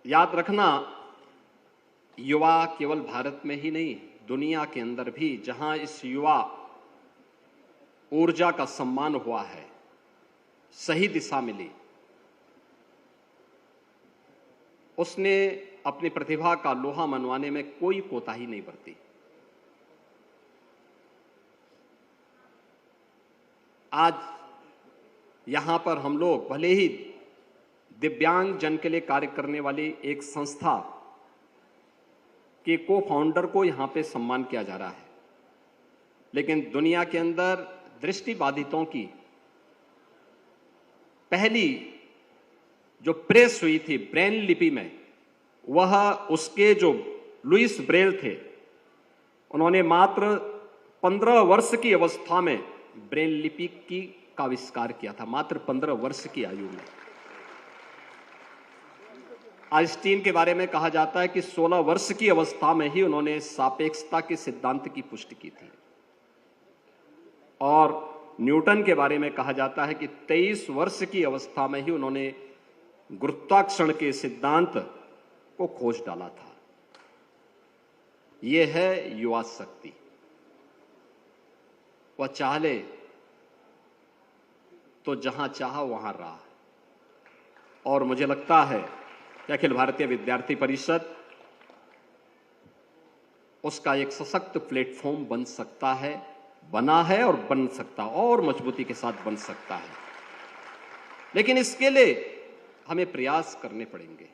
याद रखना, युवा केवल भारत में ही नहीं, दुनिया के अंदर भी जहां इस युवा ऊर्जा का सम्मान हुआ है, सही दिशा मिली, उसने अपनी प्रतिभा का लोहा मनवाने में कोई कोताही नहीं बरती। आज यहां पर हम लोग भले ही दिव्यांग जन के लिए कार्य करने वाली एक संस्था के को फाउंडर को यहां पे सम्मान किया जा रहा है, लेकिन दुनिया के अंदर दृष्टिबाधितों की पहली जो प्रेस हुई थी ब्रेन लिपि में, वह उसके जो लुइस ब्रेल थे, उन्होंने मात्र 15 वर्ष की अवस्था में ब्रेन लिपि का आविष्कार किया था, मात्र 15 वर्ष की आयु में। आइंस्टीन के बारे में कहा जाता है कि 16 वर्ष की अवस्था में ही उन्होंने सापेक्षता के सिद्धांत की पुष्टि की थी, और न्यूटन के बारे में कहा जाता है कि 23 वर्ष की अवस्था में ही उन्होंने गुरुत्वाकर्षण के सिद्धांत को खोज डाला था। यह है युवा शक्ति। वह चाहे तो जहां चाहा वहां रहा, और मुझे लगता है कि अखिल भारतीय विद्यार्थी परिषद उसका एक सशक्त प्लेटफॉर्म बन सकता है, बना है और बन सकता, और मजबूती के साथ बन सकता है। लेकिन इसके लिए हमें प्रयास करने पड़ेंगे।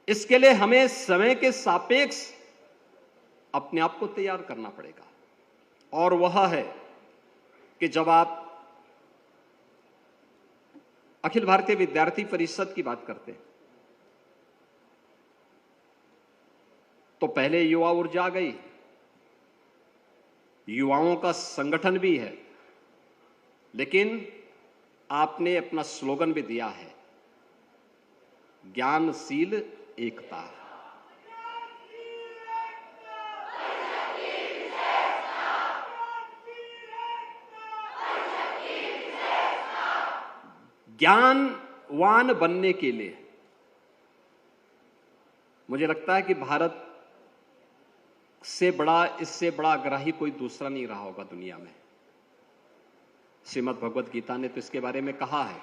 इसके लिए हमें समय के सापेक्ष अपने आप को तैयार करना पड़ेगा, और वह है कि जब आप अखिल भारतीय विद्यार्थी परिषद की बात करते हैं तो पहले युवा ऊर्जा आ गई, युवाओं का संगठन भी है, लेकिन आपने अपना स्लोगन भी दिया है, ज्ञानशील एकता। ज्ञानवान बनने के लिए मुझे लगता है कि भारत से बड़ा, इससे बड़ा आग्रही कोई दूसरा नहीं रहा होगा दुनिया में। श्रीमद् भगवद गीता ने तो इसके बारे में कहा है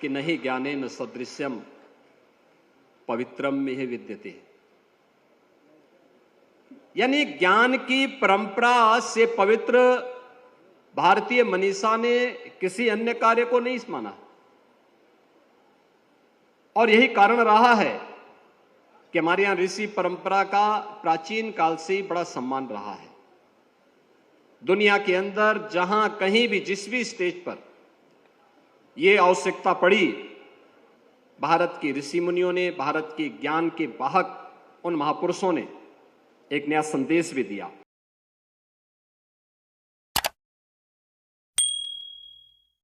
कि नहीं ज्ञानेन सदृश्यम पवित्रम में विद्यते, यानी ज्ञान की परंपरा से पवित्र भारतीय मनीषा ने किसी अन्य कार्य को नहीं माना, और यही कारण रहा है कि हमारे यहां ऋषि परंपरा का प्राचीन काल से ही बड़ा सम्मान रहा है। दुनिया के अंदर जहां कहीं भी जिस भी स्टेज पर यह आवश्यकता पड़ी, भारत के ऋषि मुनियों ने, भारत के ज्ञान के वाहक उन महापुरुषों ने एक नया संदेश भी दिया।